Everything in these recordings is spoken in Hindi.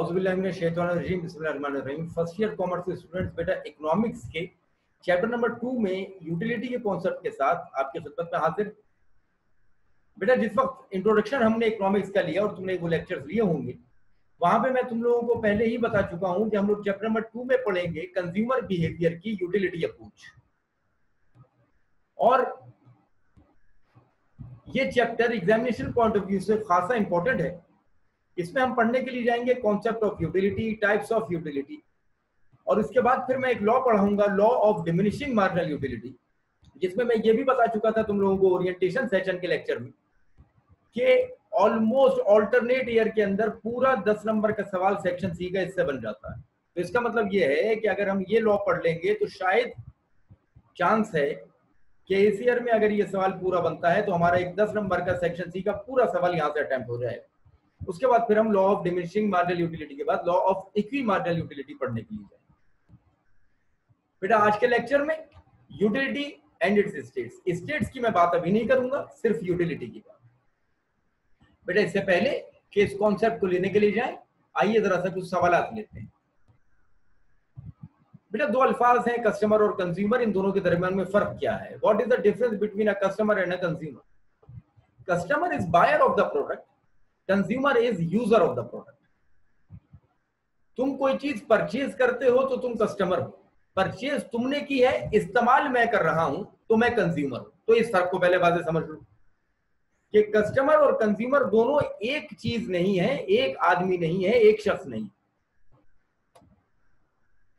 बिस्मिल्लाहिर्रहमानिर्रहीम। फर्स्ट ईयर कॉमर्स के स्टूडेंट्स बेटा इकोनॉमिक्स के चैप्टर नंबर 2 में यूटिलिटी के कॉन्सेप्ट के साथ आपके खिदमत में हाजिर। बेटा जिस वक्त इंट्रोडक्शन हमने इकोनॉमिक्स का लिया और तुमने वो लेक्चर्स लिए होंगे, वहां पे मैं तुम लोगों को पहले ही बता चुका हूं कि हम लोग चैप्टर नंबर 2 में पढ़ेंगे कंज्यूमर बिहेवियर की यूटिलिटी अप्रोच। और ये chapter examination point of view से खासा इंपॉर्टेंट है। इसमें हम पढ़ने के लिए जाएंगे concept of utility, types of utility, और इसके बाद फिर मैं एक लॉ पढ़ाऊंगा, law of diminishing marginal utility, जिसमें मैं ये भी बता चुका था तुम लोगों को ओरिएंटेशन सेशन के लेक्चर में कि ऑलमोस्ट ऑल्टरनेट ईयर के अंदर पूरा 10 नंबर का सवाल सेक्शन सी का इससे बन जाता है। तो इसका मतलब ये है कि अगर हम ये लॉ पढ़ लेंगे तो शायद चांस है कि इस ईयर में अगर ये सवाल पूरा बनता है तो हमारा एक 10 नंबर का सेक्शन सी का पूरा सवाल यहाँ से अटेम्प्ट हो जाएगा। उसके बाद फिर हम law of diminishing marginal utility के बाद law of equi marginal utility पढ़ने के लिए जाएंगे। बेटा आज के लेक्चर में यूटिलिटी एंड इट्स स्टेट्स की मैं बात अभी नहीं करूंगा, सिर्फ यूटिलिटी की बात। बेटा इससे पहले कि इस कॉन्सेप्ट को लेने के लिए जाएं, आइए जरा सा कुछ सवाल लेते हैं। बेटा दो अल्फाज हैं कस्टमर और कंज्यूमर, इन दोनों के दरमियान में फर्क क्या है? What is the difference between a customer and a consumer? Customer is buyer of the product, consumer is user of the product. तुम कोई चीज परचेज करते हो तो तुम कस्टमर हो, परचेज तुमने की है, इस्तेमाल मैं कर रहा हूं तो मैं कंज्यूमर हूं। तो इस फर्क को पहले बात से समझ लो कि कस्टमर और कंज्यूमर दोनों एक चीज नहीं है, एक आदमी नहीं है, एक शख्स नहीं।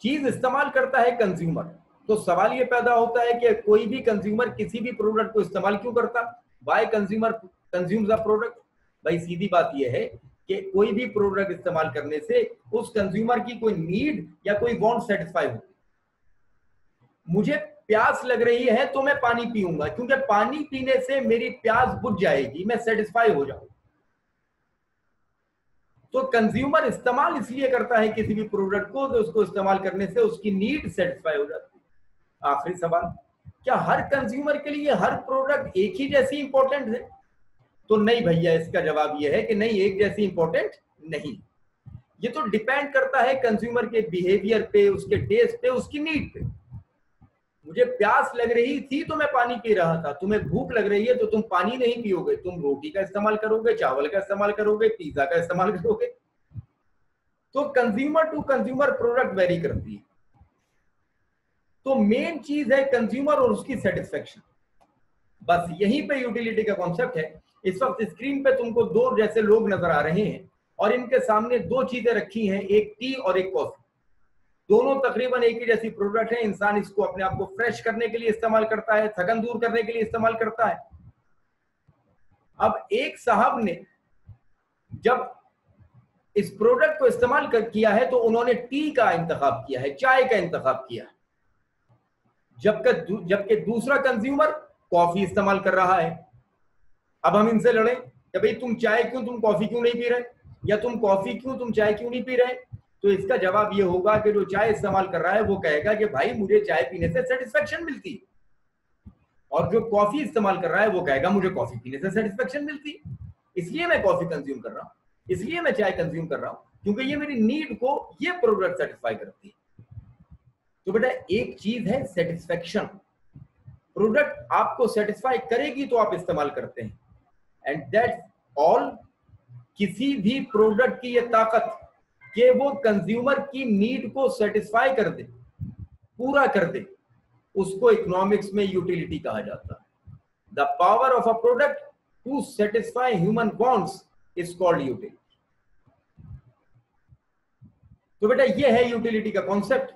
चीज इस्तेमाल करता है कंज्यूमर, तो सवाल ये पैदा होता है कि कोई भी कंज्यूमर किसी भी प्रोडक्ट को इस्तेमाल क्यों करता? By consumer consumes a product. भाई सीधी बात यह है कि कोई भी प्रोडक्ट इस्तेमाल करने से उस कंज्यूमर की कोई नीड या कोई वांट सेटिस्फाई हो। मुझे प्यास लग रही है तो मैं पानी पीऊंगा, क्योंकि पानी पीने से मेरी प्यास बुझ जाएगी, मैं सेटिस्फाई हो जाऊंगा। तो कंज्यूमर इस्तेमाल इसलिए करता है किसी भी प्रोडक्ट को तो उसको इस्तेमाल करने से उसकी नीड सेटिस्फाई हो जाती है। आखिरी सवाल, क्या हर कंज्यूमर के लिए हर प्रोडक्ट एक ही जैसी इंपॉर्टेंट है? तो नहीं भैया, इसका जवाब यह है कि नहीं, एक जैसी इंपॉर्टेंट नहीं। ये तो डिपेंड करता है कंज्यूमर के बिहेवियर पे, उसके टेस्ट पे, उसकी नीड पे। मुझे प्यास लग रही थी तो मैं पानी पी रहा था, तुम्हें भूख लग रही है तो तुम पानी नहीं पियोगे, तुम रोटी का इस्तेमाल करोगे, चावल का इस्तेमाल करोगे, पिज्जा का इस्तेमाल करोगे। तो consumer to consumer product vary करती है। तो मेन चीज है कंज्यूमर और उसकी सेटिस्फेक्शन। बस यहीं पे यूटिलिटी का कॉन्सेप्ट है। इस वक्त स्क्रीन पे तुमको दो जैसे लोग नजर आ रहे हैं और इनके सामने दो चीजें रखी हैं, एक टी और एक कॉफी। दोनों तकरीबन एक ही जैसी प्रोडक्ट है। इंसान इसको अपने आप को फ्रेश करने के लिए इस्तेमाल करता है, थकन दूर करने के लिए इस्तेमाल करता है। अब एक साहब ने जब इस प्रोडक्ट को इस्तेमाल किया है तो उन्होंने टी का इंतखाब किया है, चाय का इंतखाब किया है, जबकि दूसरा कंज्यूमर कॉफी इस्तेमाल कर रहा है। अब हम इनसे लड़ें कि भाई तुम चाय क्यों, तुम कॉफी क्यों नहीं पी रहे, या तुम कॉफी क्यों, तुम चाय क्यों नहीं पी रहे? तो इसका जवाब ये होगा कि जो चाय इस्तेमाल कर रहा है वो कहेगा कि भाई मुझे चाय पीने से सेटिस्फेक्शन मिलती है, और जो कॉफी इस्तेमाल कर रहा है वो कहेगा मुझे कॉफी पीने से सेटिस्फेक्शन मिलती है, इसलिए मैं कॉफी कंज्यूम कर रहा हूं, इसलिए मैं चाय कंज्यूम कर रहा हूं, क्योंकि ये मेरी नीड को ये प्रोडक्ट सेटिस्फाई करती है। तो बेटा एक चीज है सेटिस्फेक्शन, प्रोडक्ट आपको सेटिस्फाई करेगी तो आप इस्तेमाल करते हैं, एंड दैट्स ऑल। किसी भी प्रोडक्ट की ये ताकत कि वो कंज्यूमर की नीड को सेटिस्फाई कर दे, पूरा कर दे, उसको इकोनॉमिक्स में यूटिलिटी कहा जाता है। The power of a product to satisfy human wants is called utility. तो बेटा ये है यूटिलिटी का कॉन्सेप्ट,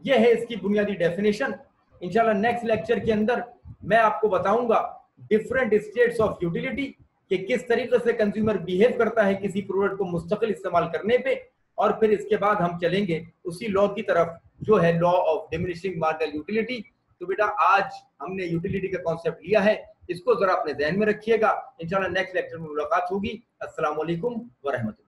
ये है इसकी बुनियादी डेफिनेशन। इंशाल्लाह नेक्स्ट लेक्चर के अंदर मैं आपको बताऊंगा डिफरेंट स्टेट्स ऑफ यूटिलिटी, कि किस तरीके से कंज्यूमर बिहेव करता है किसी प्रोडक्ट को मुस्तकिल इस्तेमाल करने पे, और फिर इसके बाद हम चलेंगे उसी लॉ की तरफ जो है law of diminishing marginal utility. तो बेटा आज हमने यूटिलिटी का कॉन्सेप्ट लिया है, इसको जरा अपने ध्यान में रखिएगा। इंशाल्लाह नेक्स्ट लेक्चर में मुलाकात होगी। अस्सलाम वालेकुम व रहमतुल्लाह।